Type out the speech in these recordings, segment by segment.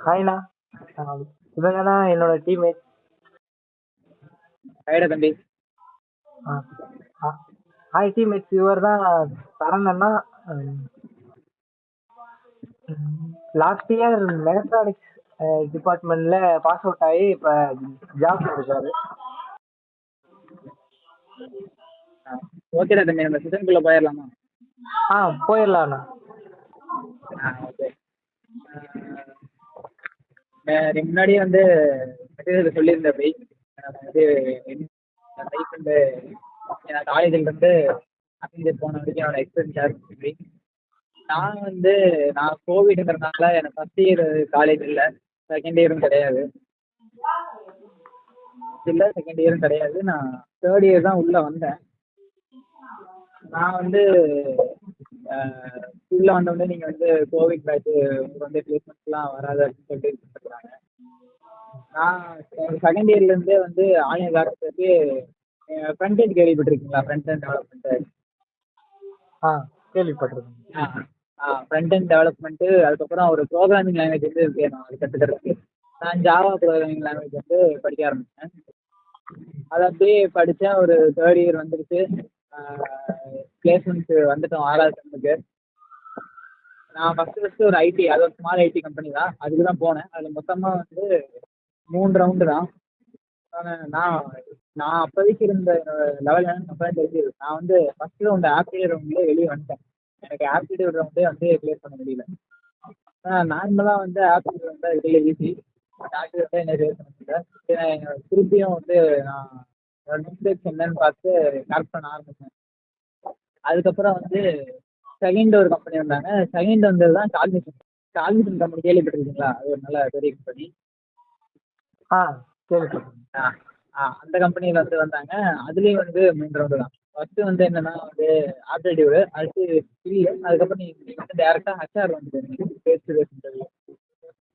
ஹாய்ண்ணா. இவங்க தான் என்னோட டீம்மேட். ஹாய்டா தம்பி. ஹாய் டீம்மேட்ஸ், இவர் தான் சரண் அண்ணா. லாஸ்ட் இயர் மெகட்ரானிக்ஸ் டிபார்ட்மெண்ட்ல பாஸ் அவுட் ஆகி இப்போ ஜாப் இருக்காரு. ஓகேடா தம்பி, நம்ம சீசனுக்குள்ள போயிடலாமா? போயிடலாண்ணா. ஓகே. முன்னாடியே வந்து மெட்டீரியல் சொல்லியிருந்தேன் போய் வந்து லைஃப் வந்து நான் காலேஜில் இருந்து அசைஞ்சு போன வரைக்கும் என்னோட எக்ஸ்பீரியன்ஸ் யாருக்கு நான் கோவிடுங்கிறதுனால எனக்கு ஃபஸ்ட் இயர் காலேஜ் இல்லை, செகண்ட் இயரும் கிடையாது. செகண்ட் இயரும் கிடையாது. நான் தேர்ட் இயர் தான் உள்ளே வந்தேன். நான் வந்து உள்ளே வந்தோடனே நீங்கள் வந்து கோவிட் பேட்ச் உங்களுக்கு வந்து பிளேஸ்மெண்ட்ஸ்லாம் வராது அப்படின்னு சொல்லிட்டு சொல்கிறாங்க. நான் செகண்ட் இயர்லேருந்தே வந்து ஆன்லைன் கிளாஸஸ்க்கு ஃப்ரண்ட் எண்ட் கேள்விப்பட்டிருக்கீங்களா? Front end development. கேள்விப்பட்டிருக்கேன். ஃப்ரண்ட் எண்ட் டெவலப்மெண்ட்டு, அதுக்கப்புறம் ஒரு ப்ரோக்ராமிங் லாங்குவேஜ் வந்து வேணும் அது கற்றுக்கிறதுக்கு. நான் ஜாவா ப்ரோக்ராமிங் லாங்குவேஜ் வந்து படிக்க ஆரம்பித்தேன். அதை அப்படியே படித்தேன். ஒரு தேர்ட் இயர் வந்துடுச்சு. பிளேஸ்மெண்ட்ஸு வந்துட்டோம் 6வது செம்முக்கு. நான் ஃபஸ்ட்டு ஒரு ஐடி, அது ஒரு ஸ்மால் ஐடி கம்பெனி தான், அதுக்கு தான் போனேன். அதில் மொத்தமாக வந்து 3 ரவுண்டு தான். நான் அப்போதைக்கு இருந்த லெவல் என்னன்னு தெரிஞ்சது. நான் வந்து ஃபஸ்ட்டு ரவுண்டு ஆப்டிடியூட் ரவுண்ட்லேயே வெளியே வந்துட்டேன். எனக்கு ஆப்டிடியூட் ரவுண்டே வந்து கிளியர் பண்ண முடியல. நார்மலாக வந்து ஆப்டிடியூட் ரவுண்ட் தான் இதில் ஈஸி, ஆப்டிடியூட் தான் என்ன கிளியர் பண்ண முடியல. திருப்பியும் வந்து நான் என்னோட மிஸ்டேக்ஸ் என்னன்னு பார்த்து கரெக்ட் பண்ண ஆரம்பித்தேன். அதுக்கப்புறம் வந்து செகண்ட் ஒரு கம்பெனி வந்தாங்க. செகண்ட் வந்தது தான் கால்மிஷன் கம்பெனி. கேள்விப்பட்டிருக்கீங்களா? அது ஒரு நல்ல பெரிய கம்பெனி. கேள்விப்பட்டிருக்கேன். அந்த கம்பெனியில் வந்து வந்தாங்க. அதுலேயும் வந்து 3 ரவுண்டு தான். ஃபஸ்ட்டு வந்து என்னென்னா வந்து ஆப்டிடியூடு, அடுத்து ஸ்கில்லு, அதுக்கப்புறம் நீங்கள் வந்து டேரெக்டாக ஹச்ஆர் வந்து ஃபேஸ் டு ஃபேஸ் இன்டர்வியூ.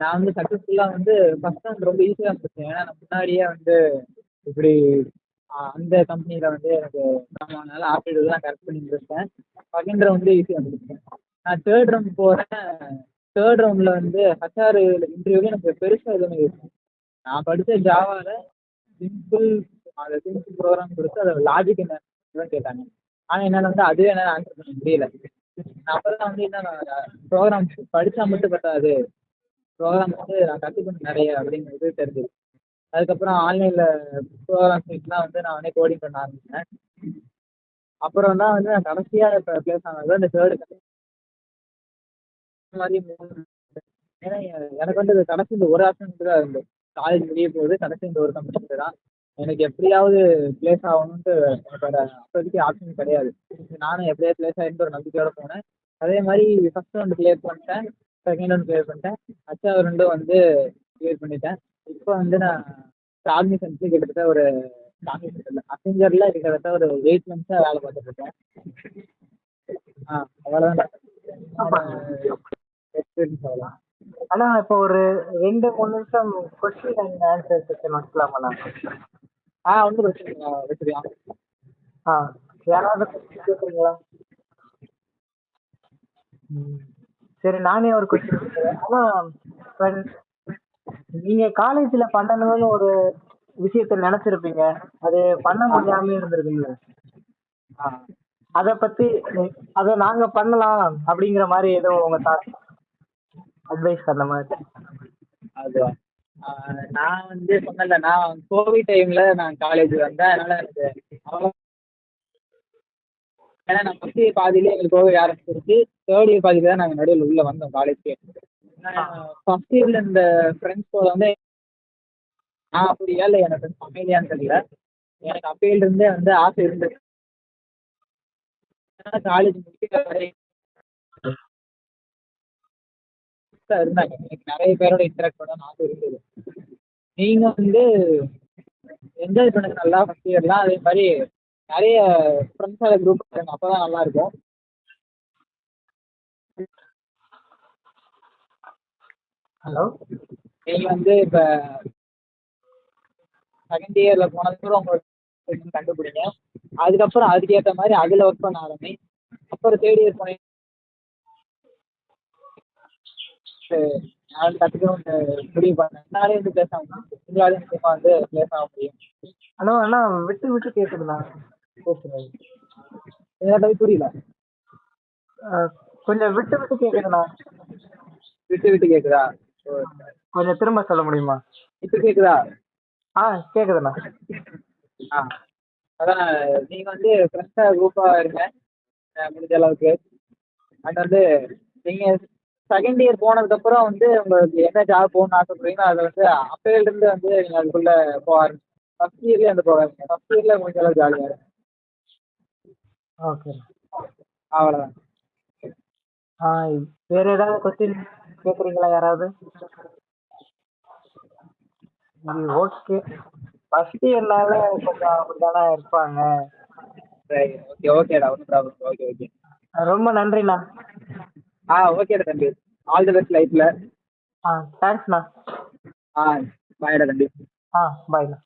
நான் வந்து சக்ஸஸ்ஃபுல்லாக வந்து ஃபஸ்ட் ரவுண்ட் ரொம்ப ஈஸியாக இருந்துச்சு. ஏன்னா நான் முன்னாடியே வந்து இப்படி அந்த கம்பெனியில் வந்து எனக்கு அதனால ஆப்டிடியூட்லாம் கரெக்ட் பண்ணி இருந்தேன். செகண்ட் ரவுண்டு ஈஸியாக இருந்துச்சு. நான் தேர்ட் ரவுண்ட் போகிறேன். தேர்ட் ரவுண்டில் வந்து ஹச்ஆர் இன்டர்வியூவில் எனக்கு பெருசாக எதுவுமே இருக்கும். நான் படித்த ஜாவாவில் சிம்பிள் ப்ரோக்ராம் கொடுத்து அதோட லாஜிக் என்னன்னு கேட்டாங்க. ஆனால் என்னால் வந்து அதுவே என்னால் ஆன்சர் பண்ண முடியல. அப்புறம் தான் வந்து என்ன ப்ரோக்ராம் படித்தா மட்டும் பத்தாது, ப்ரோக்ராம் வந்து நான் கற்றுக்கணும் நிறைய அப்படிங்கிறது தெரிஞ்சது. அதுக்கப்புறம் ஆன்லைனில் ப்ரோக்ராம் சைட்லாம் வந்து நான் வந்து கோடிங் பண்ண ஆரம்பித்தேன். அப்புறம் தான் வந்து நான் கடைசியாக இப்போ ப்ளேஸ் ஆனது அந்த தேர்டு கம்பெனி மாதிரி. ஏன்னா எனக்கு வந்து கடைசி இந்த ஒரு ஆப்ஷன் தான் இருந்தது. காலேஜ் முடிய போகுது, கடைசி இந்த ஒரு கம்பெனி தான். எனக்கு எப்படியாவது பிளேஸ் ஆகணுன்ட்டு எனக்கு அப்போதைக்கு ஆப்ஷன் கிடையாது. நானும் எப்படியாவது பிளேஸ் ஆகிட்டு ஒரு நம்பிக்கையோடு போனேன். அதே மாதிரி ஃபஸ்ட் ரவுண்டு கிளியர் பண்ணிட்டேன், செகண்ட் ரவுண்டு கிளியர் பண்ணிட்டேன், ஹச்ஆர் ரெண்டும் வந்து கிளியர் பண்ணிட்டேன். இப்போ வந்து நான் காக்னிசன்ட்ஸு கிட்டத்தட்ட ஒரு அசெஞ்சரில் கிட்டத்தட்ட ஒரு 8 மந்த்ஸாக வேலை பார்த்துட்ருக்கேன். அவ்வளோதான் எக்ஸ்பீரியன்ஸ். அவ்வளோ. ஆனா இப்போ ஒரு 2-3 நிமிஷம் கொஸ்டின் அண்ட் ஆன்சர் செக்ஷன் வச்சுக்கலாமா? ஒன்றும் பிரச்சனை இல்லை, வச்சுக்கலாம். யாராவது கேட்குறீங்களா? சரி, நானே ஒரு கொஸ்டின் கேட்குறேன். ஆனால் நீங்கள் காலேஜில் பண்ணணும்னு ஒரு விஷயத்த நினச்சிருப்பீங்க, அது பண்ண முடியாம இருந்திருக்குங்களா? அதை பற்றி அதை நாங்கள் பண்ணலாம் அப்படிங்கிற மாதிரி ஏதோ உங்கள் தாட் அட்வைஸ் அந்த மாதிரி? அதுவா, நான் வந்து சொன்னல, நான் கோவிட் டைமில் நான் காலேஜ் வந்தேன். அதனால் எனக்கு அவ்வளோ, ஏன்னா நான் ஃபஸ்ட் இயர் பாதியிலே எங்களுக்கு கோவிட் ஆரம்பிச்சிருச்சு. தேர்ட் இயர் பாதியில் தான் நாங்கள் நடுவில் உள்ளே வந்தோம் காலேஜ்க்கு. ஃபஸ்ட் இயரில் இந்த ஃப்ரெண்ட்ஸ் போல வந்து நான் அப்படியா இல்லை எனக்கு ஃப்ரெண்ட்ஸ் அமைதியான்னு தெரியல, எனக்கு அப்பையிலிருந்தே வந்து ஆசை இருந்தது. காலேஜ் முடிக்கிற வரை இருந்தாங்க. எனக்கு நிறைய பேரோட இன்டராக்ட் பண்ண ஆசை இருந்தது. நீங்கள் வந்து என்ஜாய் பண்ணுங்க நல்லா ஃபஸ்ட் இயர்லாம். அதே மாதிரி நிறைய ஃப்ரெண்ட்ஸோட குரூப் இருக்காங்க, அப்போ தான் நல்லாயிருக்கும். ஹலோ, நீங்கள் வந்து இப்போ செகண்ட் இயரில் போனதுக்கப்புறம் உங்களுக்கு கண்டுபிடிங்க. அதுக்கப்புறம் அதுக்கேற்ற மாதிரி அதில் ஒர்க் பண்ண ஆரம்பி. அப்புறம் தேர்ட் இயர் போனீங்க நான் வந்து கற்றுக்கணும்னு முடிவு பண்ணேன். என்னாலே வந்து பேச முடியும், உங்களாலே நிச்சயமா வந்து பேச முடியும். அண்ணா அண்ணா விட்டு விட்டு கேக்குதுண்ணா பேசுறது. என்னோட புரியல. அஹ், கொஞ்சம் விட்டு விட்டு கேக்குதுண்ணா. விட்டு விட்டு கேட்குதா? ஓ, கொஞ்சம் திரும்ப சொல்ல முடியுமா? இப்போ கேட்குதா? ஆ கேக்குதுண்ணா. ஆ, அதான் நீங்கள் வந்து ஃப்ரெஷ்ஷாக குரூப்பாக இருங்க, முடிஞ்ச அளவுக்கு. அண்ட் வந்து நீங்கள் செகண்ட் இயர் போனதுக்கப்புறம் வந்து உங்களுக்கு என்ன ஜாப் போகணும்னு ஆசைப்படுறீங்களோ அதை வந்து அப்பையிலேருந்து வந்து நீங்கள் அதுக்குள்ளே போக ஆரம்பிச்சு. ஃபஸ்ட் இயர்லேயே வந்து போகாதீங்க, ஃபஸ்ட் இயரில் முடிஞ்ச அளவுக்கு ஜாலியாக இருக்கும். ஓகே. அவ்வளோதான். ஆ வேற ஏதாவது கொஸ்டின் கேக்குறீங்களா யாராவது? ஓகே. ஃபர்ஸ்ட் இயர்னால கொஞ்சம் அப்படிதானே இருப்பாங்க. சரி, ஓகே, ஓகேடா, ஒன்றும் ப்ராப்ளம். Okay, okay. ரொம்ப நன்றிண்ணா. ஓகேடா தம்பி. ஆல் தி பெஸ்ட் லைஃப்பில். தேங்க்ஸ்ண்ணா. பாய்டா தம்பி. பாய்ண்ணா.